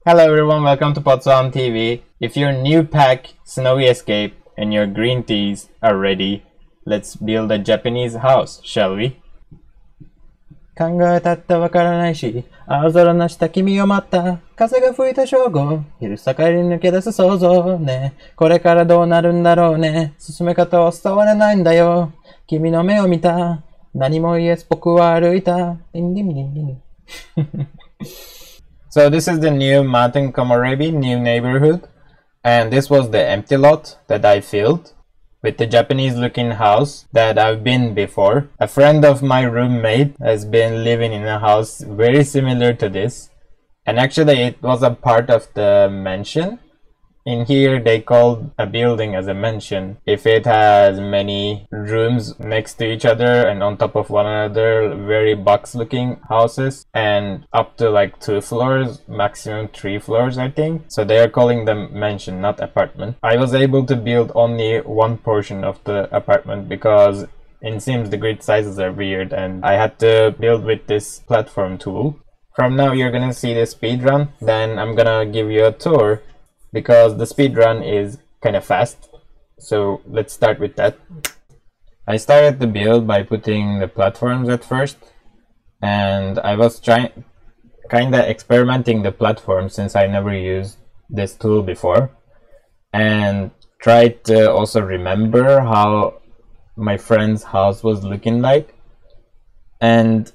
Hello everyone, welcome to Potsdam TV. If your new pack, Snowy Escape, and your green teas are ready, let's build a Japanese house, shall we? 考えたってわからないし、青空の下君を待った。風が吹いた正午、昼下がり抜け出す想像ね。これからどうなるんだろうね。進め方は伝わらないんだよ。君の目を見た。何も言えず僕は歩いた。So this is the new Martin Komorebi new neighborhood, and this was the empty lot that I filled with the Japanese looking house that I've been before. A friend of my roommate has been living in a house very similar to this, and actually it was a part of the mansion. In here they call a building as a mansion if it has many rooms next to each other and on top of one another, very box looking houses, and up to like 2 floors, maximum 3 floors I think. So they are calling them mansion, not apartment. I was able to build only one portion of the apartment because it seems the grid sizes are weird and I had to build with this platform tool. From now you're gonna see the speed run, then I'm gonna give you a tour because the speed run is kind of fast. So let's start with that. I started the build by putting the platforms at first, and I was kind of experimenting the platform since I never used this tool before, and tried to also remember how my friend's house was looking like, and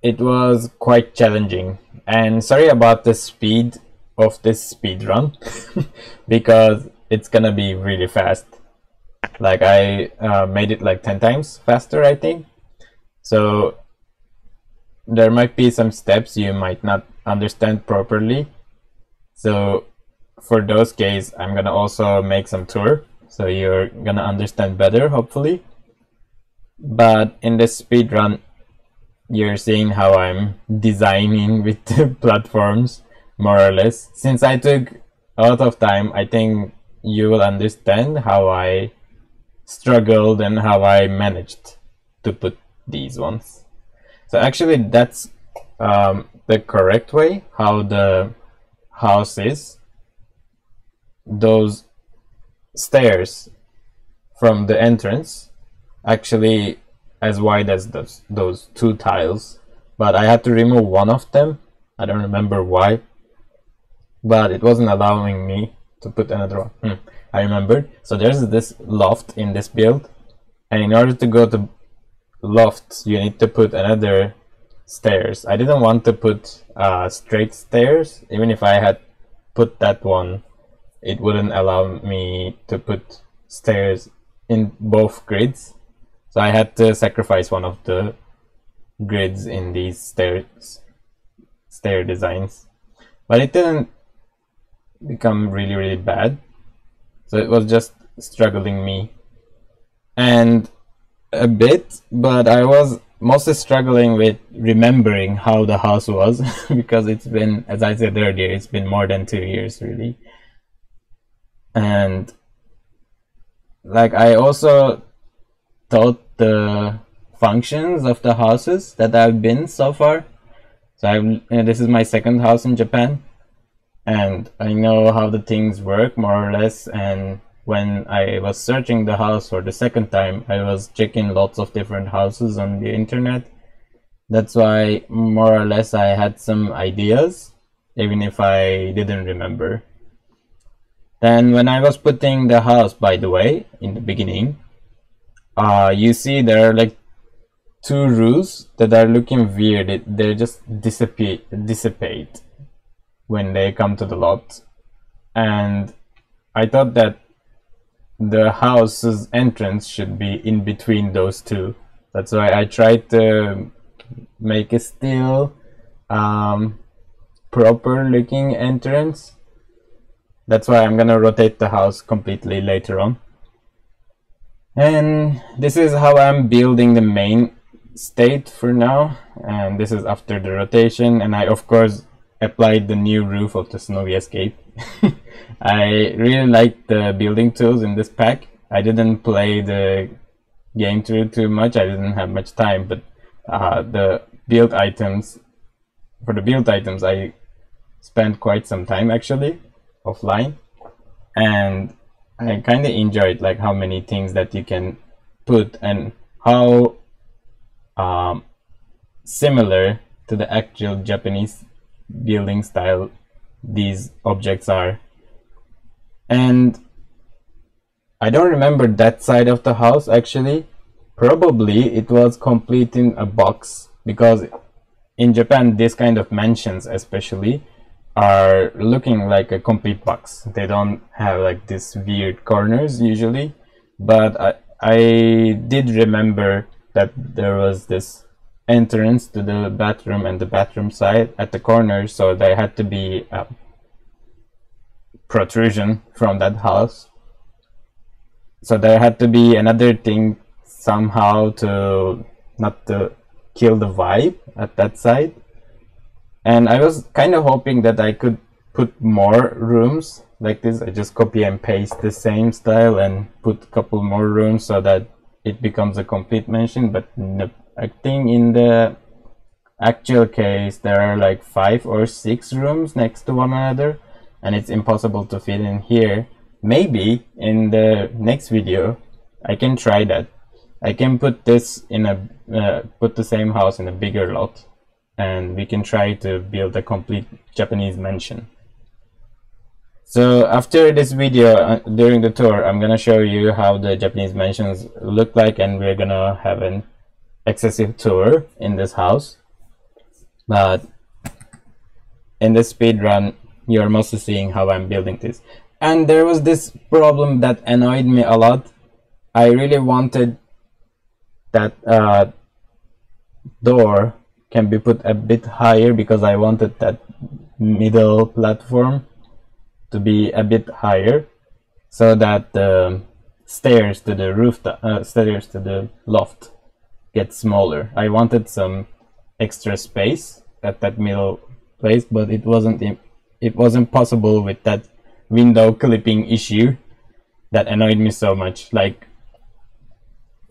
it was quite challenging. And sorry about the speed of this speed run because it's gonna be really fast. Like I made it like 10 times faster I think, so there might be some steps you might not understand properly, so for those cases I'm gonna also make some tour so you're gonna understand better hopefully. But in this speed run you're seeing how I'm designing with the platforms more or less. Since I took a lot of time, I think you will understand how I struggled and how I managed to put these ones. So actually that's the correct way how the house is. Those stairs from the entrance actually as wide as those 2 tiles, but I had to remove one of them. I don't remember why, but it wasn't allowing me to put another one. I remembered. So there's this loft in this build, and in order to go to loft you need to put another stairs. I didn't want to put straight stairs. Even if I had put that one, it wouldn't allow me to put stairs in both grids, so I had to sacrifice one of the grids in these stair designs. But it didn't become really bad, so it was just struggling me and a bit, but I was mostly struggling with remembering how the house was because it's been, as I said earlier, it's been more than 2 years really. And like I also taught the functions of the houses that I've been so far. So this is my second house in Japan, and I know how the things work more or less. And when I was searching the house for the second time, I was checking lots of different houses on the internet. That's why more or less I had some ideas, even if I didn't remember. Then when I was putting the house, by the way, in the beginning, you see there are like 2 roofs that are looking weird. They just dissipate when they come to the lot, and I thought that the house's entrance should be in between those 2. That's why I tried to make a still proper looking entrance. That's why I'm gonna rotate the house completely later on. And this is how I'm building the main state for now, and this is after the rotation. And I of course applied the new roof of the Snowy Escape. I really like the building tools in this pack. I didn't play the game through too much, I didn't have much time, but the build items, for the build items I spent quite some time actually offline, and I kind of enjoyed like how many things that you can put and how similar to the actual Japanese building style these objects are. And I don't remember that side of the house actually. Probably it was complete in a box, because in Japan this kind of mansions especially are looking like a complete box. They don't have like these weird corners usually, but I did remember that there was this entrance to the bathroom and the bathroom side at the corner, so there had to be a protrusion from that house. So there had to be another thing somehow to not to kill the vibe at that side. And I was kind of hoping that I could put more rooms like this. I just copy and paste the same style and put a couple more rooms so that it becomes a complete mansion. But no, I think in the actual case there are like 5 or 6 rooms next to one another, and it's impossible to fit in here. Maybe in the next video I can try that. I can put this in a put the same house in a bigger lot, and we can try to build a complete Japanese mansion. So after this video, during the tour, I'm gonna show you how the Japanese mansions look like, and we're gonna have an excessive tour in this house. But in this speed run, you're mostly seeing how I'm building this. And there was this problem that annoyed me a lot. I really wanted that door can be put a bit higher, because I wanted that middle platform to be a bit higher, so that the stairs to the roof, stairs to the loft get smaller. I wanted some extra space at that middle place, but it wasn't possible with that window clipping issue that annoyed me so much. Like,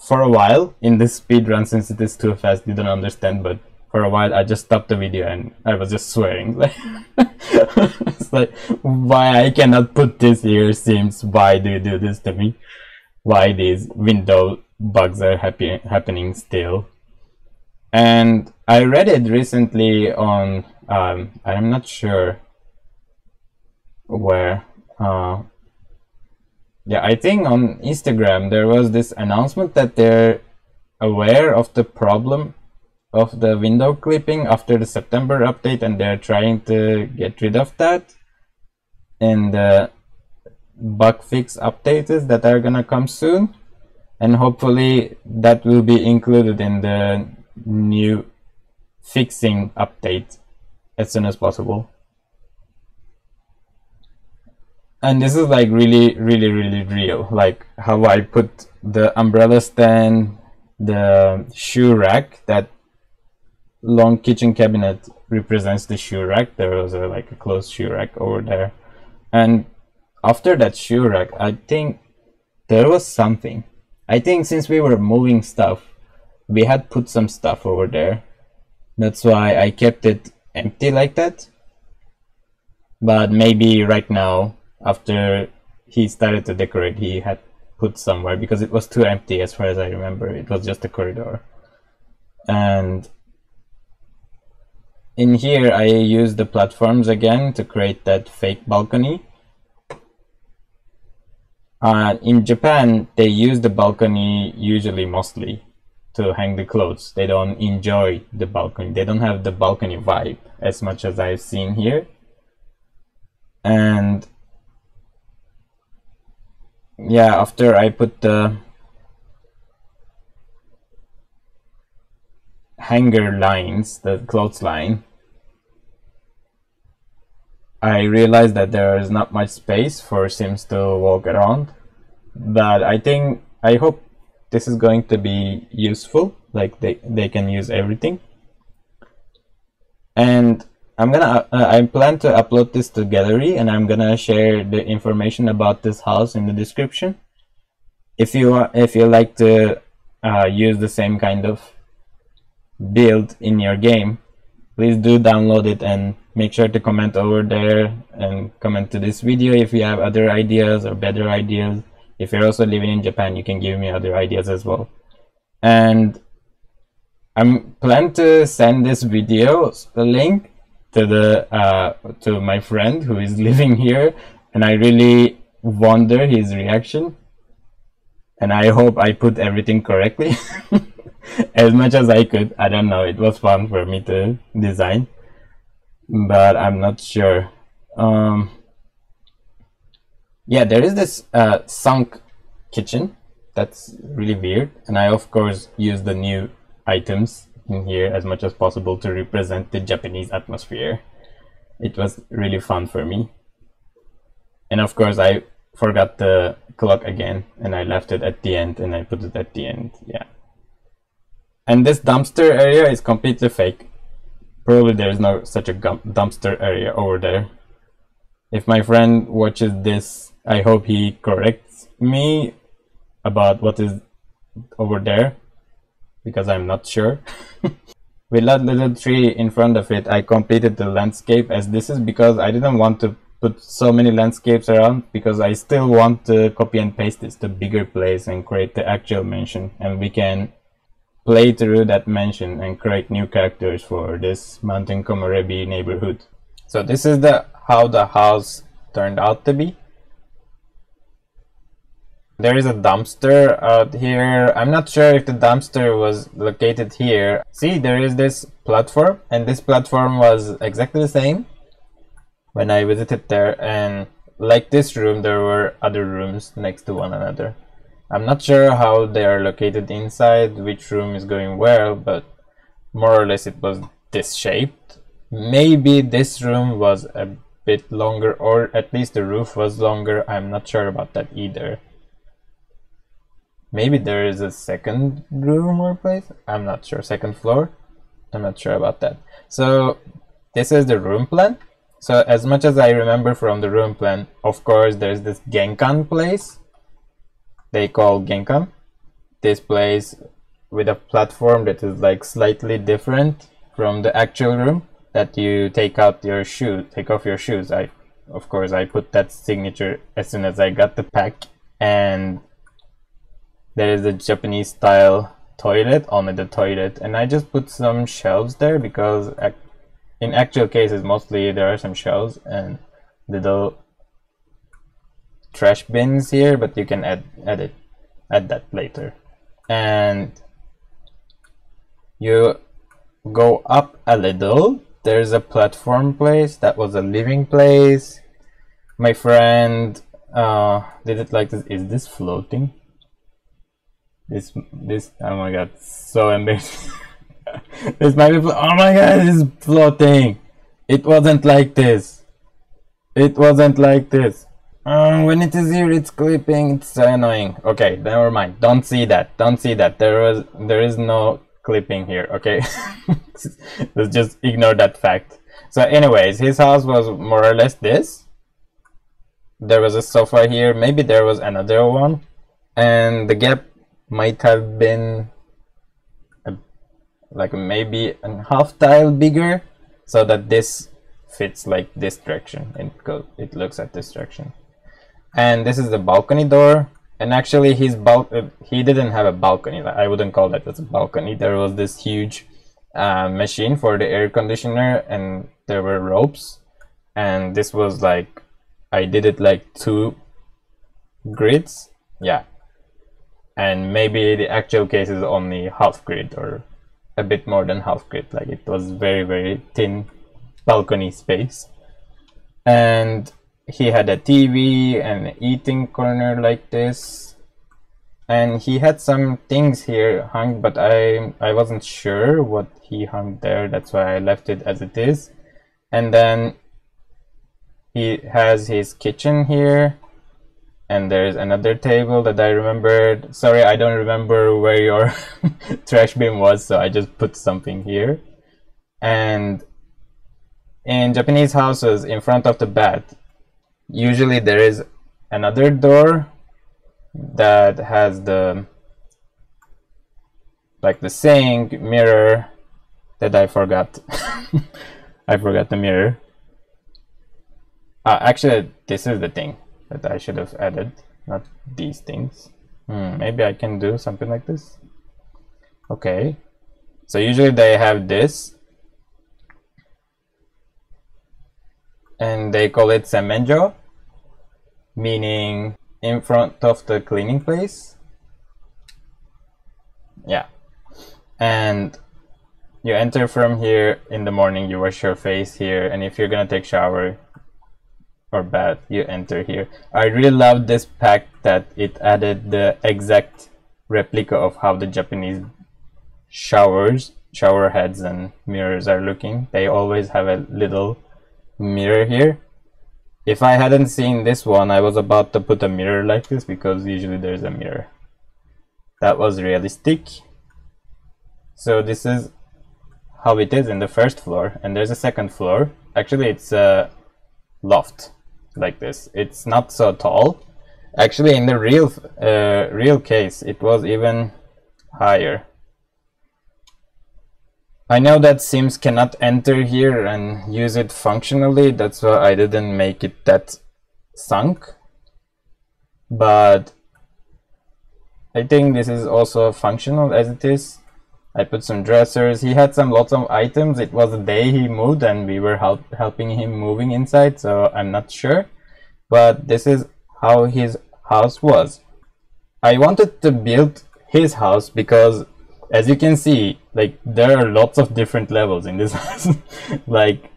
for a while in this speed run, since it is too fast, you don't understand, but for a while I just stopped the video and I was just swearing. Like, it's like, why I cannot put this here, Sims? Why do you do this to me? Why these window bugs are happening still? And I read it recently on I'm not sure where, yeah, I think on Instagram there was this announcement that they're aware of the problem of the window clipping after the September update, and they're trying to get rid of that in the bug fix updates that are gonna come soon, and hopefully that will be included in the new fixing update as soon as possible. And this is like really real, like how I put the umbrella stand, the shoe rack, that long kitchen cabinet represents the shoe rack. There was like a closed shoe rack over there, and after that shoe rack I think there was something. I think since we were moving stuff, we had put some stuff over there. That's why I kept it empty like that. But maybe right now, after he started to decorate, he had put somewhere, because it was too empty as far as I remember. It was just a corridor. And in here I used the platforms again to create that fake balcony. In Japan they use the balcony usually mostly to hang the clothes. They don't enjoy the balcony. They don't have the balcony vibe as much as I've seen here. And yeah, after I put the hanger lines, the clothesline, I realized that there is not much space for Sims to walk around. But I hope this is going to be useful, like they can use everything. And I plan to upload this to Gallery, and I'm gonna share the information about this house in the description. If you like to use the same kind of build in your game, please do download it and make sure to comment over there and comment to this video if you have other ideas or better ideas. If you're also living in Japan, you can give me other ideas as well. And I'm planning to send this video a link to the to my friend who is living here, and I really wonder his reaction, and I hope I put everything correctly as much as I could. I don't know, it was fun for me to design, but I'm not sure. Yeah, there is this sunk kitchen that's really weird, and I of course use the new items in here as much as possible to represent the Japanese atmosphere. It was really fun for me. And of course I forgot the clock again, and I left it at the end, and I put it at the end. Yeah. And this dumpster area is completely fake. Probably there's no such a dumpster area over there. If my friend watches this, I hope he corrects me about what is over there, because I'm not sure. With that little tree in front of it, I completed the landscape, as this is because I didn't want to put so many landscapes around, because I still want to copy and paste this to bigger place and create the actual mansion, and we can play through that mansion and create new characters for this Mountain Komorebi neighborhood. So this is how the house turned out to be. There is a dumpster out here. I'm not sure if the dumpster was located here. See, there is this platform, and this platform was exactly the same when I visited there, and like this room, there were other rooms next to one another. I'm not sure how they are located inside, which room is going where, but more or less it was this shaped. Maybe this room was a bit longer, or at least the roof was longer. I'm not sure about that either. Maybe there is a second room or place. I'm not sure. Second floor. I'm not sure about that. So this is the room plan. So as much as I remember from the room plan, of course, there's this Genkan place. They call Genkan. This place with a platform that is like slightly different from the actual room, that you take off your shoes. Of course, I put that signature as soon as I got the pack. And there is a Japanese style toilet, only the toilet, and I just put some shelves there because in actual cases mostly there are some shelves and little trash bins here, but you can add that later. And you go up a little, there's a platform place that was a living place. My friend did it like this. Is this floating? This oh my god, so embarrassing. This might be oh my god, this is floating. It wasn't like this. It wasn't like this. When it is here, it's clipping. It's so annoying. Okay, never mind. Don't see that. Don't see that. There is no clipping here. Okay, let's just ignore that fact. So, anyways, his house was more or less this. There was a sofa here. Maybe there was another one, and the gap might have been like maybe a half tile bigger, so that this fits like this direction and it looks at this direction. And this is the balcony door, and actually he didn't have a balcony. I wouldn't call that as a balcony. There was this huge machine for the air conditioner, and there were ropes, and this was like, I did it like 2 grids, yeah. And maybe the actual case is only half grid or a bit more than half grid. Like it was very, very thin balcony space. And he had a TV and an eating corner like this. And he had some things here hung, but I wasn't sure what he hung there. That's why I left it as it is. And then he has his kitchen here. And there's another table that I remembered. Sorry, I don't remember where your trash bin was, so I just put something here. And in Japanese houses, in front of the bath, usually there is another door that has the sink, mirror, that I forgot. I forgot the mirror. Actually, this is the thing that I should have added, not these things. Maybe I can do something like this. Okay. So usually they have this. And they call it semenjo, meaning in front of the cleaning place. Yeah. And you enter from here in the morning, you wash your face here, and if you're gonna take shower or bath, you enter here. I really love this pack that it added the exact replica of how the Japanese shower heads and mirrors are looking. They always have a little mirror here. If I hadn't seen this one, I was about to put a mirror like this because usually there's a mirror. That was realistic. So this is how it is in the first floor, and there's a second floor. Actually, it's a loft like this. It's not so tall. Actually, in the real case, it was even higher. I know that Sims cannot enter here and use it functionally. That's why I didn't make it that sunk. But I think this is also functional as it is. I put some dressers. He had lots of items. It was the day he moved and we were helping him moving inside, so I'm not sure. But this is how his house was. I wanted to build his house because, as you can see, like, there are lots of different levels in this house. Like,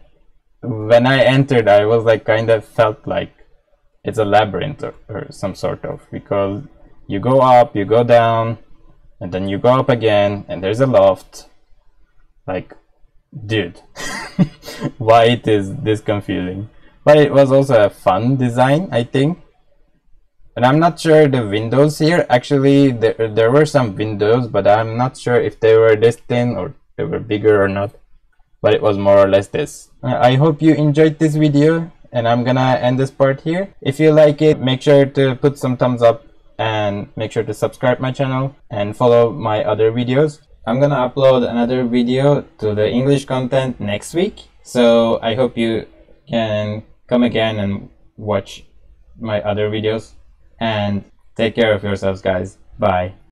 when I entered, I was like kind of felt like it's a labyrinth or some sort of, because you go up, you go down, and then you go up again, and there's a loft. Like, dude, why it is this confusing? But it was also a fun design, I think. And I'm not sure the windows here. Actually, there were some windows, but I'm not sure if they were this thin or they were bigger or not. But it was more or less this. I hope you enjoyed this video, and I'm gonna end this part here. If you like it, make sure to put some thumbs up and make sure to subscribe my channel and follow my other videos. I'm gonna upload another video to the English content next week. So I hope you can come again and watch my other videos. And take care of yourselves, guys. Bye.